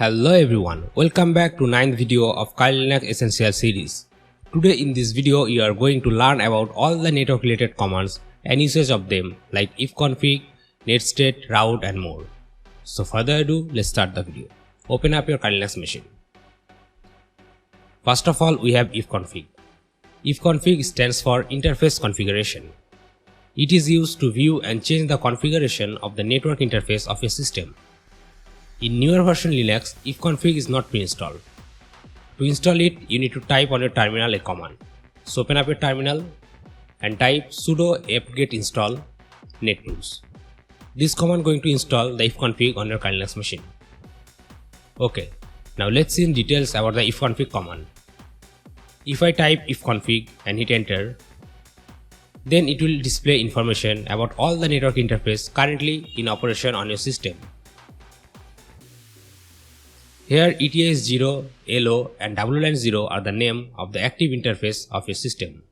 Hello everyone, welcome back to 9th video of Kali Linux Essential series. Today in this video you are going to learn about all the network related commands and usage of them like ifconfig, netstate, route and more. So further ado, let's start the video. Open up your Kali Linux machine. First of all, we have ifconfig. Ifconfig stands for interface configuration. It is used to view and change the configuration of the network interface of a system. In newer version Linux, ifconfig is not pre-installed. To install it, you need to type on your terminal a command. So open up your terminal and type sudo apt-get install nettools. This command going to install the ifconfig on your Kali Linux machine. Okay, now let's see in details about the ifconfig command. If I type ifconfig and hit enter, then it will display information about all the network interface currently in operation on your system. Here ETS0, LO and WLAN 0 are the name of the active interface of your system.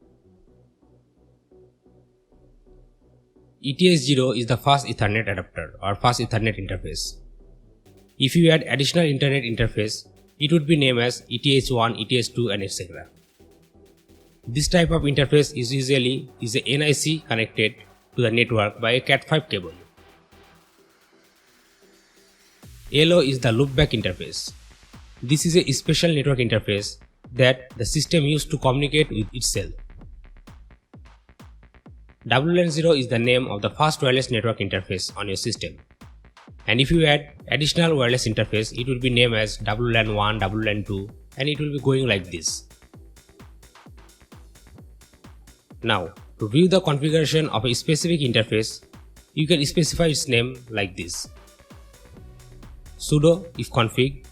ETS0 is the fast Ethernet adapter or fast Ethernet interface. If you add additional Internet interface, it would be named as ETH1, ETH2 and etc. This type of interface is usually a NIC connected to the network by a Cat5 cable. LO is the loopback interface. This is a special network interface that the system used to communicate with itself. WLAN 0 is the name of the fast wireless network interface on your system. And if you add additional wireless interface, it will be named as WLAN 1, WLAN 2 and it will be going like this. Now, to view the configuration of a specific interface, you can specify its name like this. Sudo ifconfig,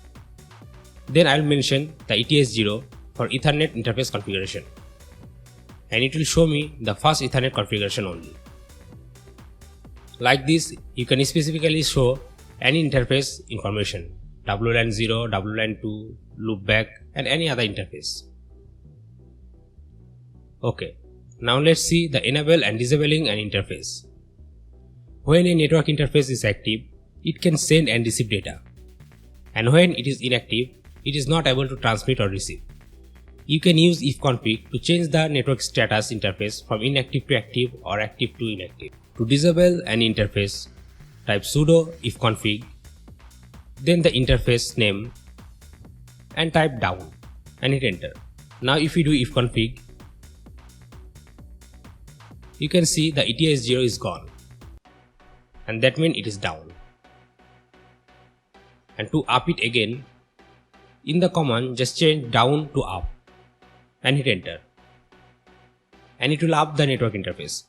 then I will mention the ETS0 for Ethernet interface configuration and it will show me the fast Ethernet configuration only. Like this, you can specifically show any interface information, WLAN 0, WLAN 2, loopback and any other interface. Okay, now let's see the enable and disabling an interface. When a network interface is active, it can send and receive data, and when it is inactive, it is not able to transmit or receive. You can use ifconfig to change the network status interface from inactive to active or active to inactive. To disable an interface, type sudo ifconfig, then the interface name and type down and hit enter. Now if you do ifconfig, you can see the ETS0 is gone and that means it is down. And to up it again, in the command just change down to up and hit enter and it will up the network interface.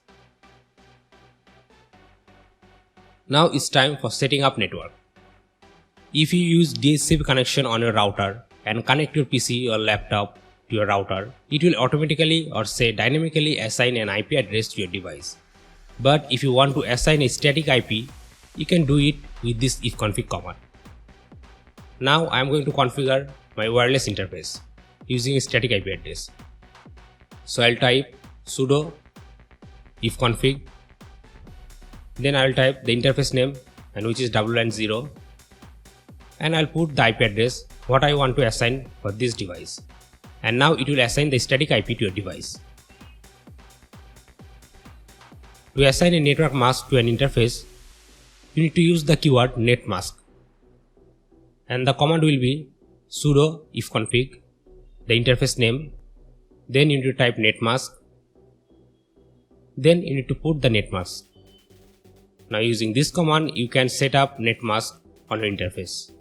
Now it's time for setting up network. If you use DHCP connection on your router and connect your PC or laptop to your router, it will automatically or say dynamically assign an IP address to your device. But if you want to assign a static IP, you can do it with this ifconfig command. Now I am going to configure my wireless interface using a static IP address. So I'll type sudo ifconfig, then I'll type the interface name and which is WLAN 0 and I'll put the IP address what I want to assign for this device. And now it will assign the static IP to your device. To assign a network mask to an interface, you need to use the keyword netmask. And the command will be sudo ifconfig, the interface name, then you need to type netmask, then you need to put the netmask. Now using this command you can set up netmask on your interface.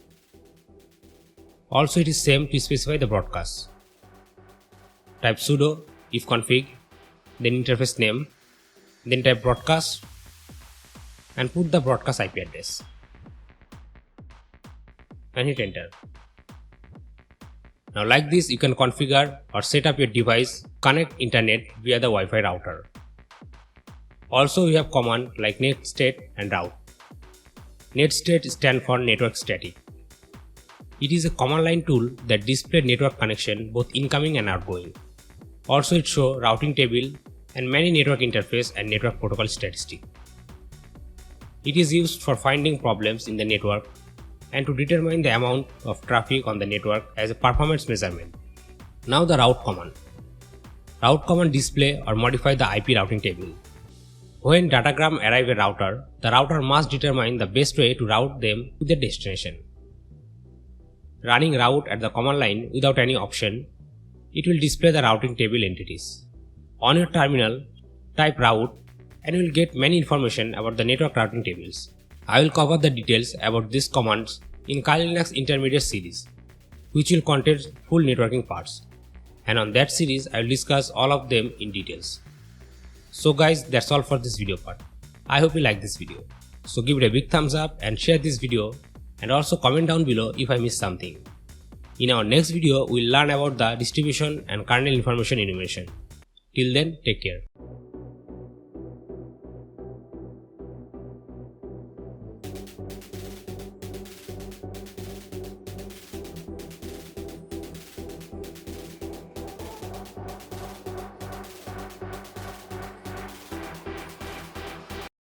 Also it is same to specify the broadcast. Type sudo ifconfig, then interface name, then type broadcast and put the broadcast IP address and hit enter. Now like this you can configure or set up your device, connect internet via the Wi-Fi router. Also we have command like netstate and route. Netstate stands for network static. It is a command line tool that displays network connection both incoming and outgoing. Also it shows routing table and many network interface and network protocol statistics. It is used for finding problems in the network and to determine the amount of traffic on the network as a performance measurement. Now the route command. Route command display or modify the IP routing table. When datagram arrive a router, the router must determine the best way to route them to their destination. Running route at the command line without any option, it will display the routing table entities. On your terminal, type route and you will get many information about the network routing tables. I will cover the details about these commands in Kali Linux Intermediate series, which will contain full networking parts. And on that series, I will discuss all of them in details. So guys, that's all for this video part. I hope you like this video. So give it a big thumbs up and share this video, and also comment down below if I missed something. In our next video, we'll learn about the distribution and kernel information enumeration. Till then, take care.